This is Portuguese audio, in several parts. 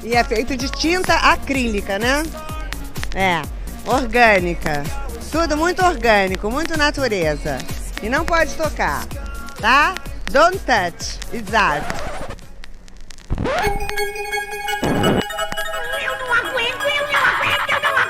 E é feito de tinta acrílica, né? É, orgânica. Tudo muito orgânico, muito natureza. E não pode tocar, tá? Don't touch, exato. Eu não aguento, eu não aguento, eu não aguento, eu não aguento.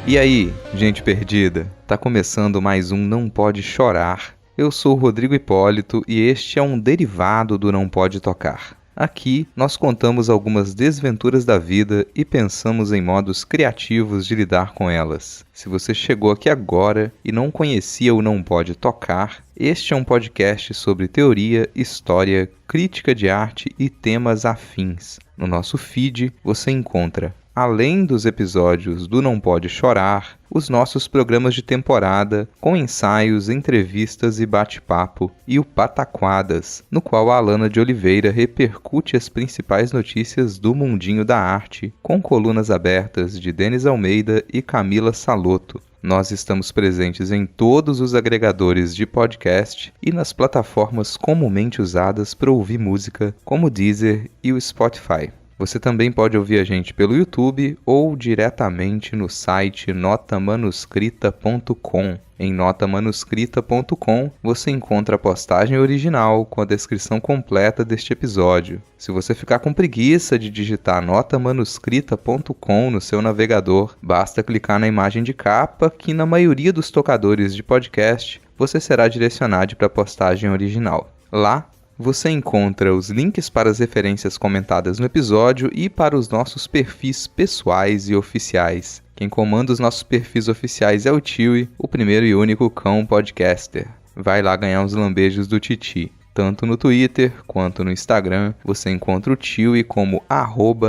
E aí, gente perdida? Tá começando mais um Não Pode Chorar. Eu sou o Rodrigo Hipólito e este é um derivado do Não Pode Tocar. Aqui, nós contamos algumas desventuras da vida e pensamos em modos criativos de lidar com elas. Se você chegou aqui agora e não conhecia o Não Pode Tocar, este é um podcast sobre teoria, história, crítica de arte e temas afins. No nosso feed, você encontra, além dos episódios do Não Pode Chorar, os nossos programas de temporada, com ensaios, entrevistas e bate-papo, e o Pataquadas, no qual a Alana de Oliveira repercute as principais notícias do mundinho da arte, com colunas abertas de Denis Almeida e Camila Salotto. Nós estamos presentes em todos os agregadores de podcast e nas plataformas comumente usadas para ouvir música, como o Deezer e o Spotify. Você também pode ouvir a gente pelo YouTube ou diretamente no site notamanuscrita.com. Em notamanuscrita.com você encontra a postagem original com a descrição completa deste episódio. Se você ficar com preguiça de digitar notamanuscrita.com no seu navegador, basta clicar na imagem de capa que na maioria dos tocadores de podcast você será direcionado para a postagem original. Lá, você encontra os links para as referências comentadas no episódio e para os nossos perfis pessoais e oficiais. Quem comanda os nossos perfis oficiais é o Tiwi, o primeiro e único cão podcaster. Vai lá ganhar uns lambejos do Titi. Tanto no Twitter quanto no Instagram, você encontra o Tiwi como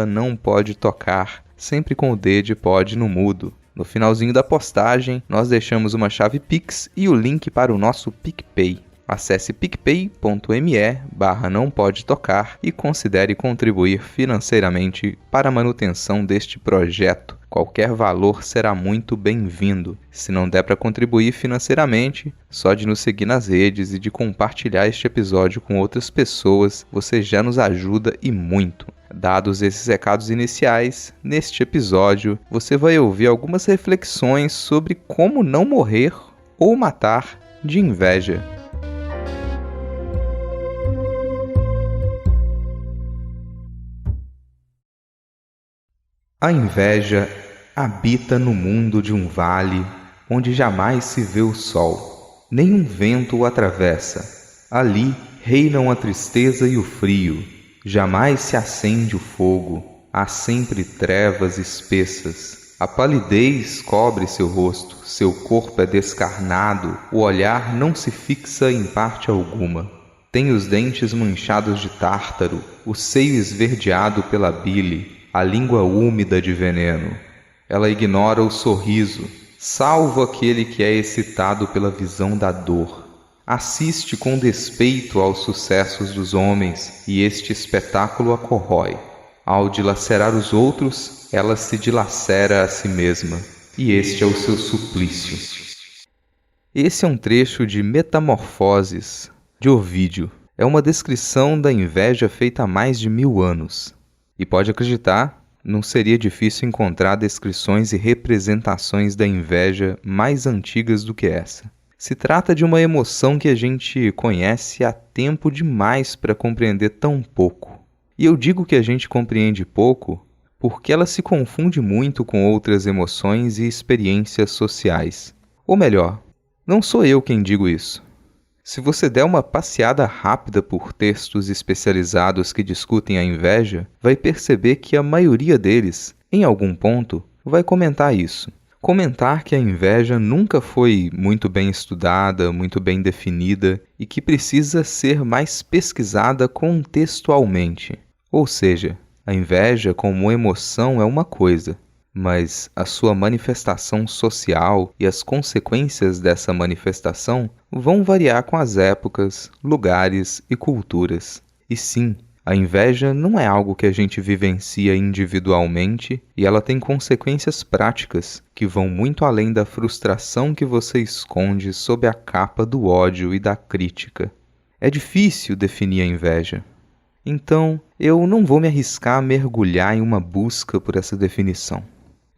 @nãopodetocar, sempre com o D de pod no mudo. No finalzinho da postagem, nós deixamos uma chave Pix e o link para o nosso PicPay. Acesse picpay.me/nãopodetocar e considere contribuir financeiramente para a manutenção deste projeto. Qualquer valor será muito bem-vindo. Se não der para contribuir financeiramente, só de nos seguir nas redes e de compartilhar este episódio com outras pessoas, você já nos ajuda e muito. Dados esses recados iniciais, neste episódio você vai ouvir algumas reflexões sobre como não morrer ou matar de inveja. A inveja habita no mundo de um vale onde jamais se vê o sol, nenhum vento o atravessa. Ali reinam a tristeza e o frio, jamais se acende o fogo, há sempre trevas espessas. A palidez cobre seu rosto, seu corpo é descarnado, o olhar não se fixa em parte alguma. Tem os dentes manchados de tártaro, o seio esverdeado pela bile, a língua úmida de veneno. Ela ignora o sorriso, salvo aquele que é excitado pela visão da dor. Assiste com despeito aos sucessos dos homens e este espetáculo a corrói. Ao dilacerar os outros, ela se dilacera a si mesma, e este é o seu suplício. Esse é um trecho de Metamorfoses, de Ovídio. É uma descrição da inveja feita há mais de 1000 anos. E pode acreditar, não seria difícil encontrar descrições e representações da inveja mais antigas do que essa. Se trata de uma emoção que a gente conhece há tempo demais para compreender tão pouco. E eu digo que a gente compreende pouco porque ela se confunde muito com outras emoções e experiências sociais. Ou melhor, não sou eu quem digo isso. Se você der uma passeada rápida por textos especializados que discutem a inveja, vai perceber que a maioria deles, em algum ponto, vai comentar isso. Comentar que a inveja nunca foi muito bem estudada, muito bem definida e que precisa ser mais pesquisada contextualmente. Ou seja, a inveja como emoção é uma coisa, mas a sua manifestação social e as consequências dessa manifestação vão variar com as épocas, lugares e culturas. E sim, a inveja não é algo que a gente vivencia individualmente e ela tem consequências práticas que vão muito além da frustração que você esconde sob a capa do ódio e da crítica. É difícil definir a inveja. Então, eu não vou me arriscar a mergulhar em uma busca por essa definição.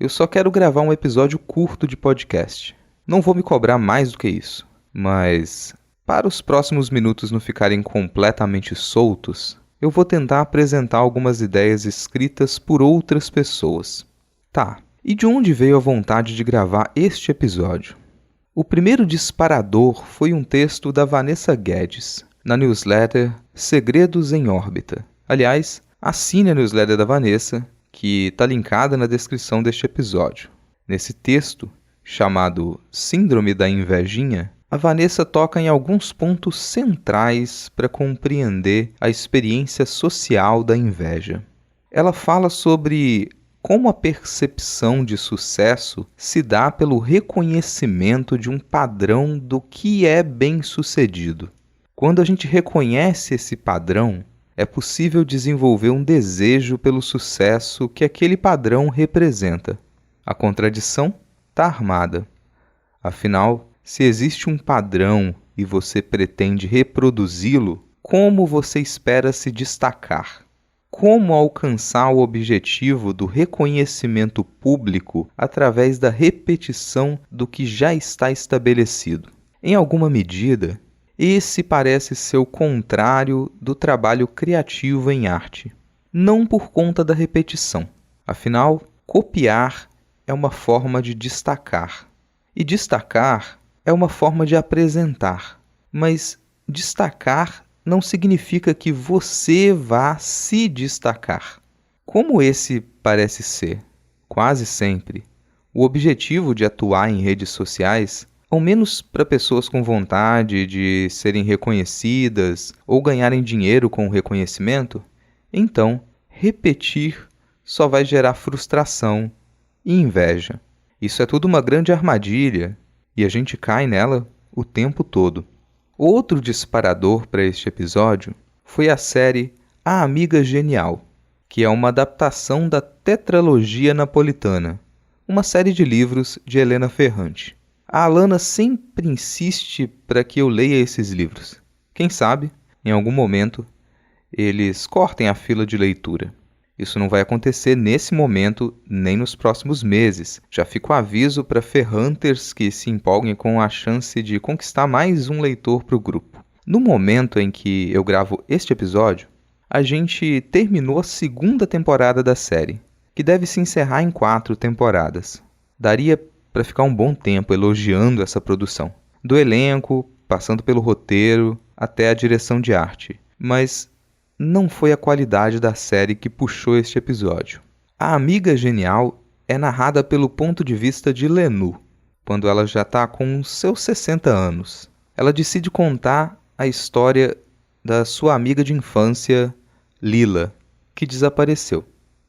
Eu só quero gravar um episódio curto de podcast. Não vou me cobrar mais do que isso. Mas, para os próximos minutos não ficarem completamente soltos, eu vou tentar apresentar algumas ideias escritas por outras pessoas. Tá, e de onde veio a vontade de gravar este episódio? O primeiro disparador foi um texto da Vanessa Guedes, na newsletter Segredos em Órbita. Aliás, assine a newsletter da Vanessa, que está linkada na descrição deste episódio. Nesse texto, chamado Síndrome da Invejinha, a Vanessa toca em alguns pontos centrais para compreender a experiência social da inveja. Ela fala sobre como a percepção de sucesso se dá pelo reconhecimento de um padrão do que é bem-sucedido. Quando a gente reconhece esse padrão, é possível desenvolver um desejo pelo sucesso que aquele padrão representa. A contradição está armada. Afinal, se existe um padrão e você pretende reproduzi-lo, como você espera se destacar? Como alcançar o objetivo do reconhecimento público através da repetição do que já está estabelecido? Em alguma medida, esse parece ser o contrário do trabalho criativo em arte. Não por conta da repetição. Afinal, copiar é uma forma de destacar. E destacar é uma forma de apresentar, mas destacar não significa que você vá se destacar. Como esse parece ser, quase sempre, o objetivo de atuar em redes sociais, ao menos para pessoas com vontade de serem reconhecidas ou ganharem dinheiro com o reconhecimento, então repetir só vai gerar frustração e inveja. Isso é tudo uma grande armadilha, e a gente cai nela o tempo todo. Outro disparador para este episódio foi a série A Amiga Genial, que é uma adaptação da Tetralogia Napolitana, uma série de livros de Helena Ferrante. A Alana sempre insiste para que eu leia esses livros. Quem sabe, em algum momento, eles cortem a fila de leitura. Isso não vai acontecer nesse momento, nem nos próximos meses. Já fica o aviso para Ferranters que se empolguem com a chance de conquistar mais um leitor para o grupo. No momento em que eu gravo este episódio, a gente terminou a segunda temporada da série, que deve se encerrar em 4 temporadas. Daria para ficar um bom tempo elogiando essa produção. Do elenco, passando pelo roteiro, até a direção de arte. Mas não foi a qualidade da série que puxou este episódio. A Amiga Genial é narrada pelo ponto de vista de Lenu, quando ela já está com seus 60 anos. Ela decide contar a história da sua amiga de infância, Lila, que desapareceu.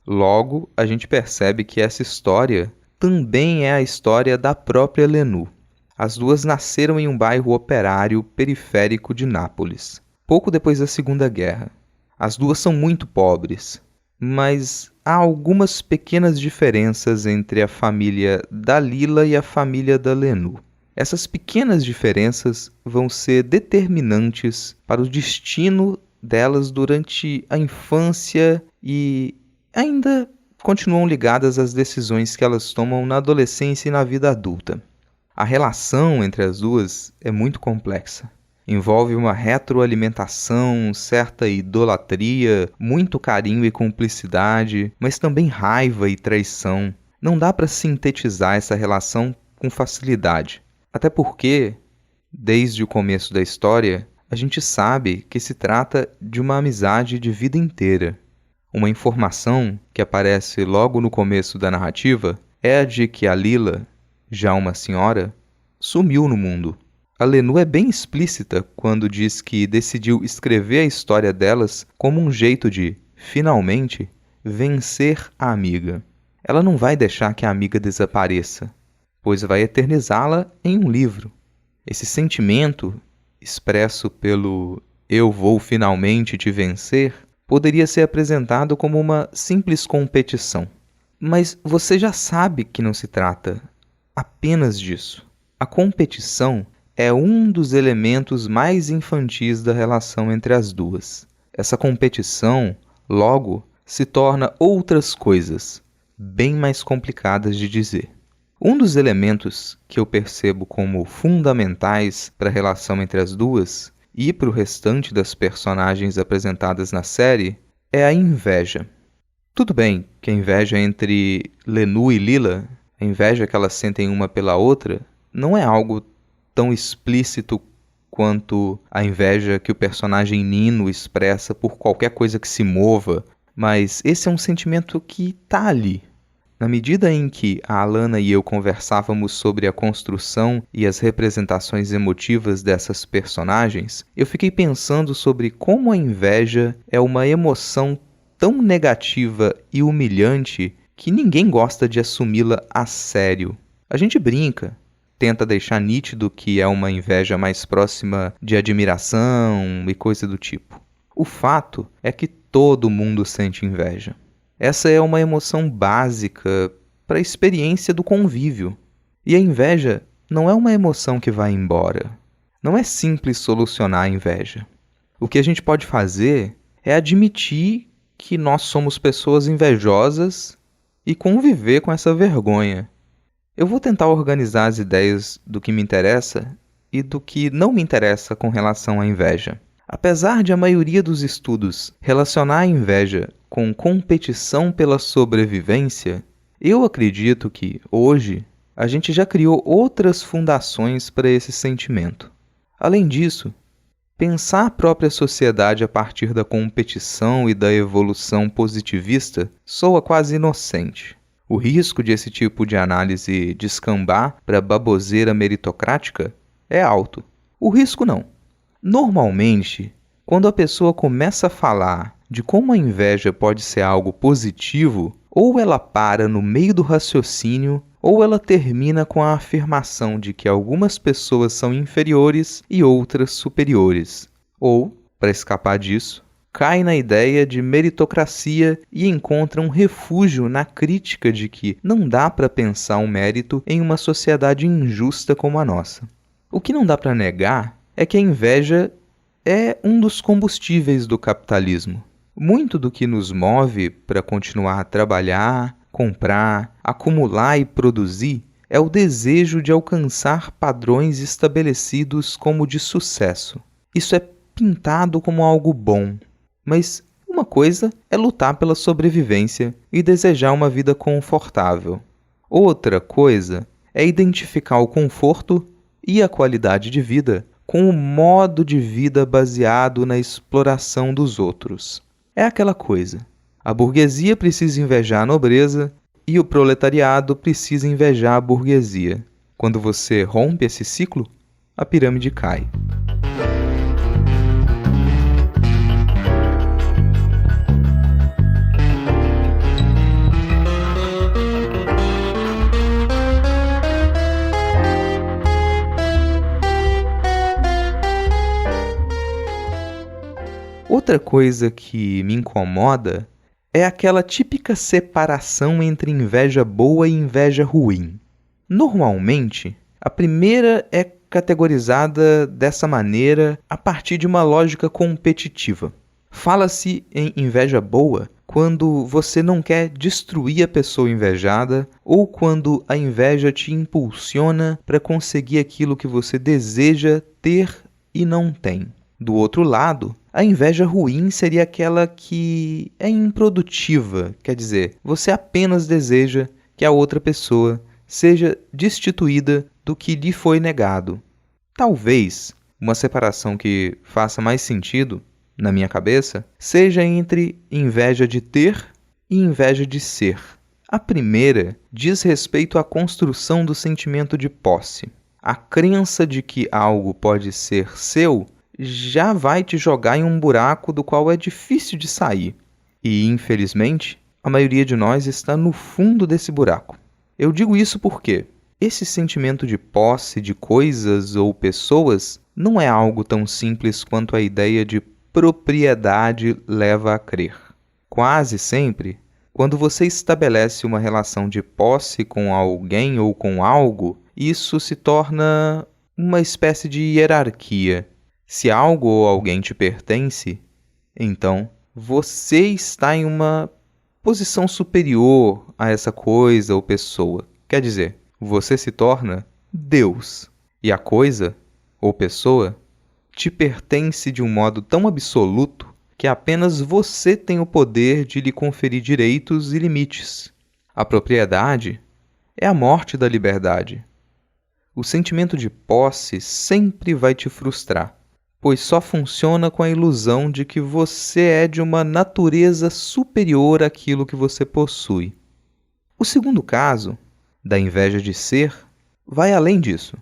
Logo, a gente percebe que essa história também é a história da própria Lenu. As duas nasceram em um bairro operário periférico de Nápoles, pouco depois da Segunda Guerra. As duas são muito pobres, mas há algumas pequenas diferenças entre a família da Lila e a família da Lenu. Essas pequenas diferenças vão ser determinantes para o destino delas durante a infância e ainda continuam ligadas às decisões que elas tomam na adolescência e na vida adulta. A relação entre as duas é muito complexa. Envolve uma retroalimentação, certa idolatria, muito carinho e cumplicidade, mas também raiva e traição. Não dá para sintetizar essa relação com facilidade. Até porque, desde o começo da história, a gente sabe que se trata de uma amizade de vida inteira. Uma informação que aparece logo no começo da narrativa é a de que a Lila, já uma senhora, sumiu no mundo. A Lenu é bem explícita quando diz que decidiu escrever a história delas como um jeito de, finalmente, vencer a amiga. ela não vai deixar que a amiga desapareça, pois vai eternizá-la em um livro. Esse sentimento, expresso pelo "eu vou finalmente te vencer", poderia ser apresentado como uma simples competição. Mas você já sabe que não se trata apenas disso. A competição é um dos elementos mais infantis da relação entre as duas. Essa competição, logo, se torna outras coisas, bem mais complicadas de dizer. Um dos elementos que eu percebo como fundamentais para a relação entre as duas e para o restante das personagens apresentadas na série é a inveja. Tudo bem que a inveja entre Lennu e Lila, a inveja que elas sentem uma pela outra, não é algo tão explícito quanto a inveja que o personagem Nino expressa por qualquer coisa que se mova, mas esse é um sentimento que está ali. Na medida em que a Alana e eu conversávamos sobre a construção e as representações emotivas dessas personagens, eu fiquei pensando sobre como a inveja é uma emoção tão negativa e humilhante que ninguém gosta de assumi-la a sério. A gente brinca, tenta deixar nítido que é uma inveja mais próxima de admiração e coisa do tipo. O fato é que todo mundo sente inveja. Essa é uma emoção básica para a experiência do convívio. E a inveja não é uma emoção que vai embora. Não é simples solucionar a inveja. O que a gente pode fazer é admitir que nós somos pessoas invejosas e conviver com essa vergonha. Eu vou tentar organizar as ideias do que me interessa e do que não me interessa com relação à inveja. Apesar de a maioria dos estudos relacionar a inveja com competição pela sobrevivência, eu acredito que, hoje, a gente já criou outras fundações para esse sentimento. Além disso, pensar a própria sociedade a partir da competição e da evolução positivista soa quase inocente. O risco de esse tipo de análise descambar para baboseira meritocrática é alto. O risco não. Normalmente, quando a pessoa começa a falar de como a inveja pode ser algo positivo, ou ela para no meio do raciocínio, ou ela termina com a afirmação de que algumas pessoas são inferiores e outras superiores. Ou, para escapar disso, cai na ideia de meritocracia e encontra um refúgio na crítica de que não dá para pensar um mérito em uma sociedade injusta como a nossa. O que não dá para negar é que a inveja é um dos combustíveis do capitalismo. Muito do que nos move para continuar a trabalhar, comprar, acumular e produzir é o desejo de alcançar padrões estabelecidos como de sucesso. Isso é pintado como algo bom, mas uma coisa é lutar pela sobrevivência e desejar uma vida confortável. Outra coisa é identificar o conforto e a qualidade de vida com o modo de vida baseado na exploração dos outros. É aquela coisa. A burguesia precisa invejar a nobreza e o proletariado precisa invejar a burguesia. Quando você rompe esse ciclo, a pirâmide cai. Outra coisa que me incomoda é aquela típica separação entre inveja boa e inveja ruim. Normalmente, a primeira é categorizada dessa maneira a partir de uma lógica competitiva. Fala-se em inveja boa quando você não quer destruir a pessoa invejada ou quando a inveja te impulsiona para conseguir aquilo que você deseja ter e não tem. Do outro lado, a inveja ruim seria aquela que é improdutiva, quer dizer, você apenas deseja que a outra pessoa seja destituída do que lhe foi negado. Talvez uma separação que faça mais sentido, na minha cabeça, seja entre inveja de ter e inveja de ser. A primeira diz respeito à construção do sentimento de posse. A crença de que algo pode ser seu já vai te jogar em um buraco do qual é difícil de sair. E, infelizmente, a maioria de nós está no fundo desse buraco. Eu digo isso porque esse sentimento de posse de coisas ou pessoas não é algo tão simples quanto a ideia de propriedade leva a crer. Quase sempre, quando você estabelece uma relação de posse com alguém ou com algo, isso se torna uma espécie de hierarquia. Se algo ou alguém te pertence, então você está em uma posição superior a essa coisa ou pessoa. Quer dizer, você se torna Deus. E a coisa ou pessoa te pertence de um modo tão absoluto que apenas você tem o poder de lhe conferir direitos e limites. A propriedade é a morte da liberdade. O sentimento de posse sempre vai te frustrar, pois só funciona com a ilusão de que você é de uma natureza superior àquilo que você possui. O segundo caso, da inveja de ser, vai além disso.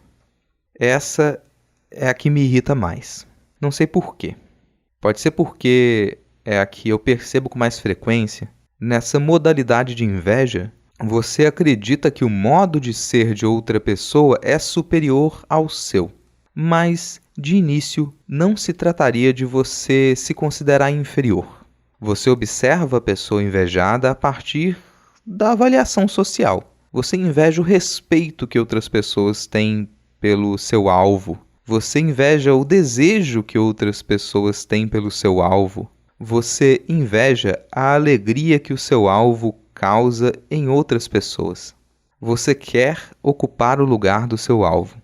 Essa é a que me irrita mais. Não sei por quê. Pode ser porque é a que eu percebo com mais frequência. Nessa modalidade de inveja, você acredita que o modo de ser de outra pessoa é superior ao seu. Mas, de início, não se trataria de você se considerar inferior. Você observa a pessoa invejada a partir da avaliação social. Você inveja o respeito que outras pessoas têm pelo seu alvo. Você inveja o desejo que outras pessoas têm pelo seu alvo. Você inveja a alegria que o seu alvo causa em outras pessoas. Você quer ocupar o lugar do seu alvo.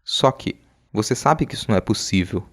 Só que você sabe que isso não é possível,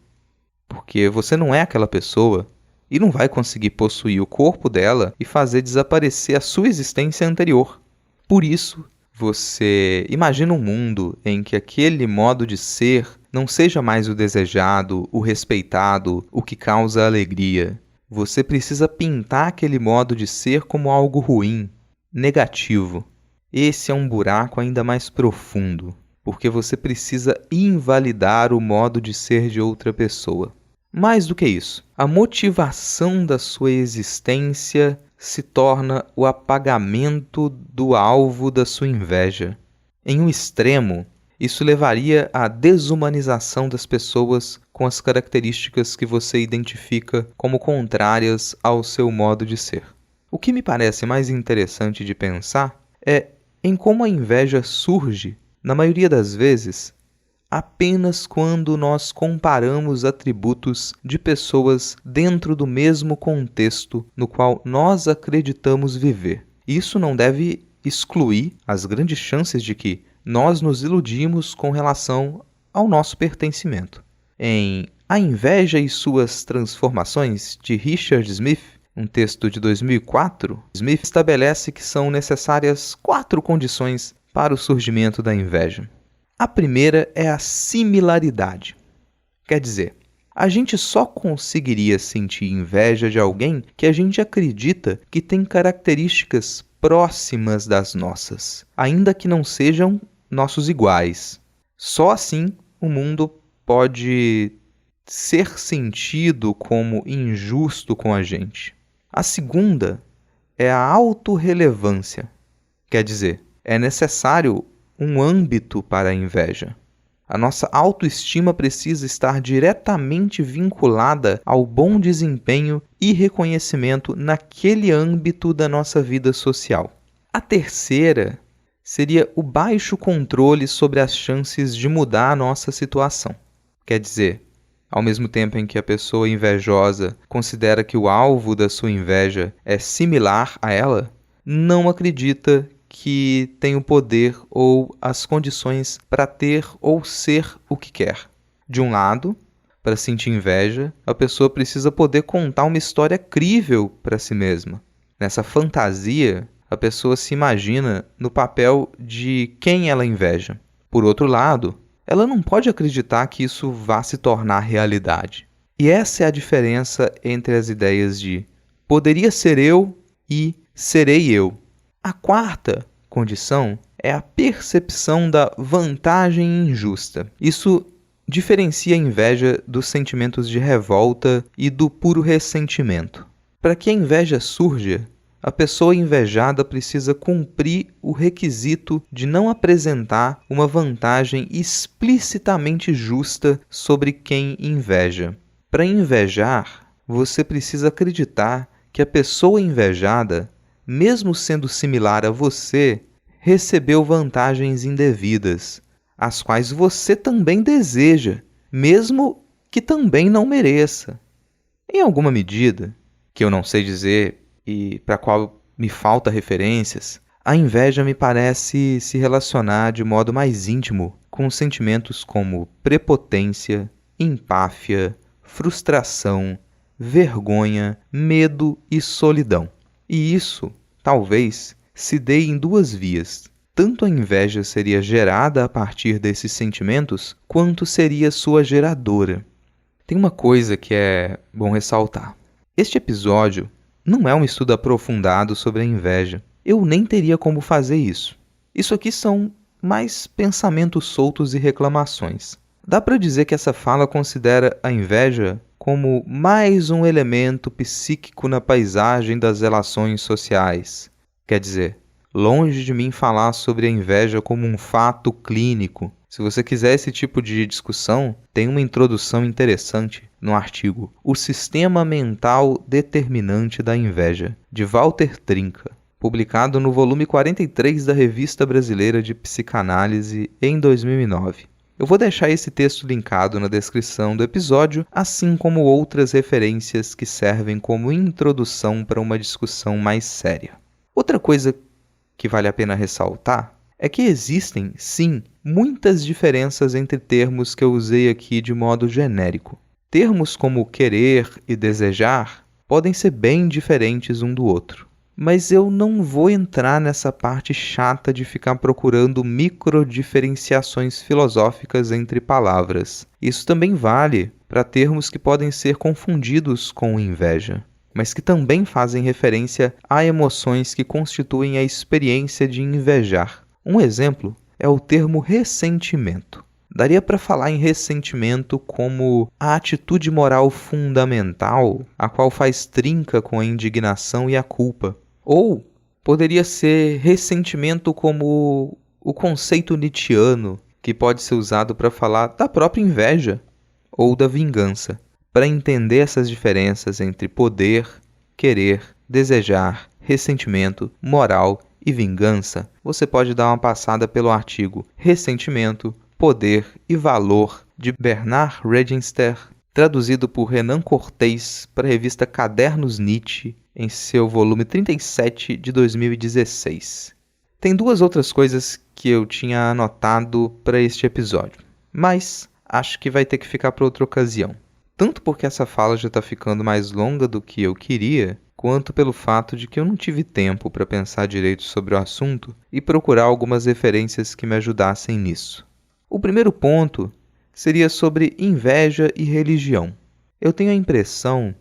porque você não é aquela pessoa e não vai conseguir possuir o corpo dela e fazer desaparecer a sua existência anterior. Por isso, você imagina um mundo em que aquele modo de ser não seja mais o desejado, o respeitado, o que causa alegria. Você precisa pintar aquele modo de ser como algo ruim, negativo. Esse é um buraco ainda mais profundo, porque você precisa invalidar o modo de ser de outra pessoa. Mais do que isso, a motivação da sua existência se torna o apagamento do alvo da sua inveja. Em um extremo, isso levaria à desumanização das pessoas com as características que você identifica como contrárias ao seu modo de ser. O que me parece mais interessante de pensar é em como a inveja surge, na maioria das vezes, apenas quando nós comparamos atributos de pessoas dentro do mesmo contexto no qual nós acreditamos viver. Isso não deve excluir as grandes chances de que nós nos iludimos com relação ao nosso pertencimento. Em A Inveja e Suas Transformações, de Richard Smith, um texto de 2004, Smith estabelece que são necessárias 4 condições para o surgimento da inveja. A primeira é a similaridade. Quer dizer, a gente só conseguiria sentir inveja de alguém que a gente acredita que tem características próximas das nossas, ainda que não sejam nossos iguais. Só assim o mundo pode ser sentido como injusto com a gente. A segunda é a autorrelevância. Quer dizer, é necessário um âmbito para a inveja. A nossa autoestima precisa estar diretamente vinculada ao bom desempenho e reconhecimento naquele âmbito da nossa vida social. A terceira seria o baixo controle sobre as chances de mudar a nossa situação. Quer dizer, ao mesmo tempo em que a pessoa invejosa considera que o alvo da sua inveja é similar a ela, não acredita que tem o poder ou as condições para ter ou ser o que quer. De um lado, para sentir inveja, a pessoa precisa poder contar uma história crível para si mesma. Nessa fantasia, a pessoa se imagina no papel de quem ela inveja. Por outro lado, ela não pode acreditar que isso vá se tornar realidade. E essa é a diferença entre as ideias de poderia ser eu e serei eu. A quarta condição é a percepção da vantagem injusta. Isso diferencia a inveja dos sentimentos de revolta e do puro ressentimento. Para que a inveja surja, a pessoa invejada precisa cumprir o requisito de não apresentar uma vantagem explicitamente justa sobre quem inveja. Para invejar, você precisa acreditar que a pessoa invejada, mesmo sendo similar a você, recebeu vantagens indevidas, as quais você também deseja, mesmo que também não mereça. Em alguma medida, que eu não sei dizer e para a qual me falta referências, a inveja me parece se relacionar de modo mais íntimo com sentimentos como prepotência, empáfia, frustração, vergonha, medo e solidão. E isso, talvez, se dê em duas vias. Tanto a inveja seria gerada a partir desses sentimentos, quanto seria sua geradora. Tem uma coisa que é bom ressaltar. Este episódio não é um estudo aprofundado sobre a inveja. Eu nem teria como fazer isso. Isso aqui são mais pensamentos soltos e reclamações. Dá para dizer que essa fala considera a inveja como mais um elemento psíquico na paisagem das relações sociais. Quer dizer, longe de mim falar sobre a inveja como um fato clínico. Se você quiser esse tipo de discussão, tem uma introdução interessante no artigo O Sistema Mental Determinante da Inveja, de Walter Trinca, publicado no volume 43 da Revista Brasileira de Psicanálise em 2009. Eu vou deixar esse texto linkado na descrição do episódio, assim como outras referências que servem como introdução para uma discussão mais séria. Outra coisa que vale a pena ressaltar é que existem, sim, muitas diferenças entre termos que eu usei aqui de modo genérico. Termos como querer e desejar podem ser bem diferentes um do outro. Mas eu não vou entrar nessa parte chata de ficar procurando microdiferenciações filosóficas entre palavras. Isso também vale para termos que podem ser confundidos com inveja, mas que também fazem referência a emoções que constituem a experiência de invejar. Um exemplo é o termo ressentimento. Daria para falar em ressentimento como a atitude moral fundamental, a qual faz trinca com a indignação e a culpa. Ou poderia ser ressentimento como o conceito nietzschiano, que pode ser usado para falar da própria inveja ou da vingança. Para entender essas diferenças entre poder, querer, desejar, ressentimento, moral e vingança, você pode dar uma passada pelo artigo Ressentimento, Poder e Valor, de Bernard Regenster, traduzido por Renan Cortez para a revista Cadernos Nietzsche, em seu volume 37 de 2016. Tem duas outras coisas que eu tinha anotado para este episódio, mas acho que vai ter que ficar para outra ocasião. Tanto porque essa fala já está ficando mais longa do que eu queria, quanto pelo fato de que eu não tive tempo para pensar direito sobre o assunto e procurar algumas referências que me ajudassem nisso. O primeiro ponto seria sobre inveja e religião. Eu tenho a impressão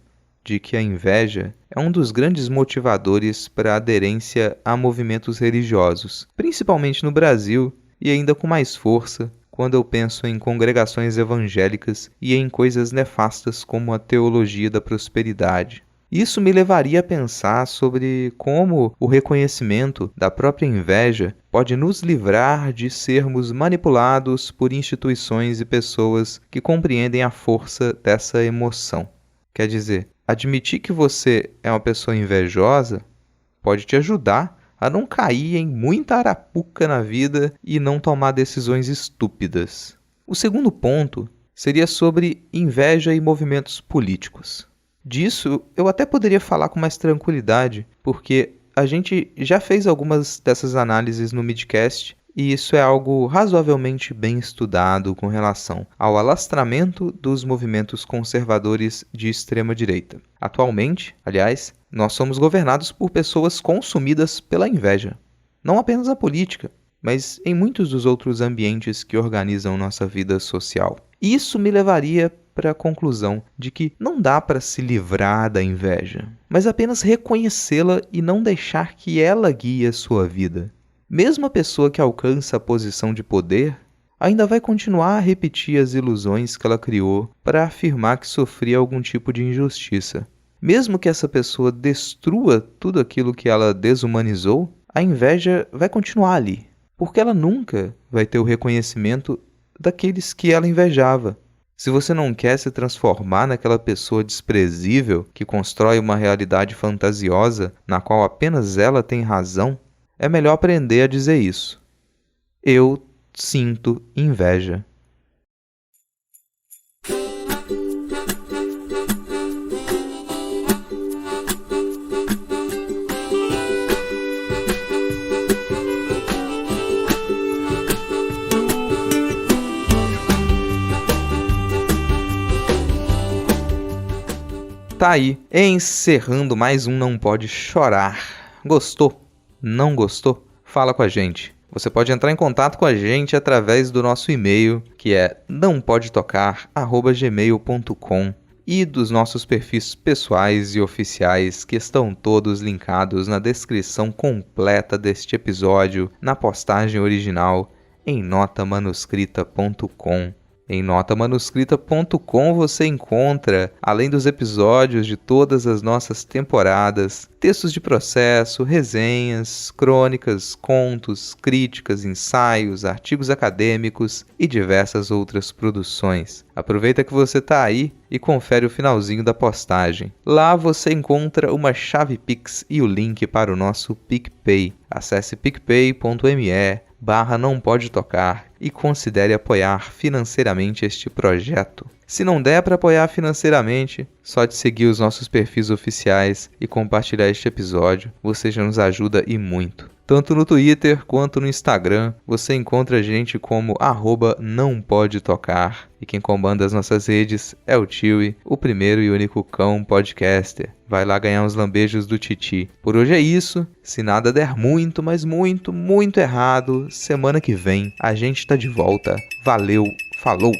de que a inveja é um dos grandes motivadores para a aderência a movimentos religiosos, principalmente no Brasil e ainda com mais força quando eu penso em congregações evangélicas e em coisas nefastas como a teologia da prosperidade. Isso me levaria a pensar sobre como o reconhecimento da própria inveja pode nos livrar de sermos manipulados por instituições e pessoas que compreendem a força dessa emoção. Quer dizer, admitir que você é uma pessoa invejosa pode te ajudar a não cair em muita arapuca na vida e não tomar decisões estúpidas. O segundo ponto seria sobre inveja e movimentos políticos. Disso eu até poderia falar com mais tranquilidade, porque a gente já fez algumas dessas análises no Midcast e isso é algo razoavelmente bem estudado com relação ao alastramento dos movimentos conservadores de extrema-direita. Atualmente, aliás, nós somos governados por pessoas consumidas pela inveja. Não apenas na política, mas em muitos dos outros ambientes que organizam nossa vida social. Isso me levaria para a conclusão de que não dá para se livrar da inveja, mas apenas reconhecê-la e não deixar que ela guie a sua vida. Mesmo a pessoa que alcança a posição de poder ainda vai continuar a repetir as ilusões que ela criou para afirmar que sofria algum tipo de injustiça. Mesmo que essa pessoa destrua tudo aquilo que ela desumanizou, a inveja vai continuar ali, porque ela nunca vai ter o reconhecimento daqueles que ela invejava. Se você não quer se transformar naquela pessoa desprezível que constrói uma realidade fantasiosa na qual apenas ela tem razão, é melhor aprender a dizer isso. Eu sinto inveja. Tá aí, encerrando mais um Não Pode Chorar. Gostou? Não gostou? Fala com a gente. Você pode entrar em contato com a gente através do nosso e-mail, que é naopodetocar@gmail.com, e dos nossos perfis pessoais e oficiais, que estão todos linkados na descrição completa deste episódio, na postagem original em notamanuscrita.com. Em notamanuscrita.com você encontra, além dos episódios de todas as nossas temporadas, textos de processo, resenhas, crônicas, contos, críticas, ensaios, artigos acadêmicos e diversas outras produções. Aproveita que você está aí e confere o finalzinho da postagem. Lá você encontra uma chave Pix e o link para o nosso PicPay. Acesse picpay.me/não pode tocar e considere apoiar financeiramente este projeto. Se não der para apoiar financeiramente, só de seguir os nossos perfis oficiais e compartilhar este episódio, você já nos ajuda e muito. Tanto no Twitter quanto no Instagram, você encontra a gente como @nãopodetocar. E quem comanda as nossas redes é o Tiwi, o primeiro e único cão podcaster. Vai lá ganhar uns lambejos do Titi. Por hoje é isso. Se nada der muito, mas muito, muito errado, semana que vem a gente tá de volta. Valeu, falou!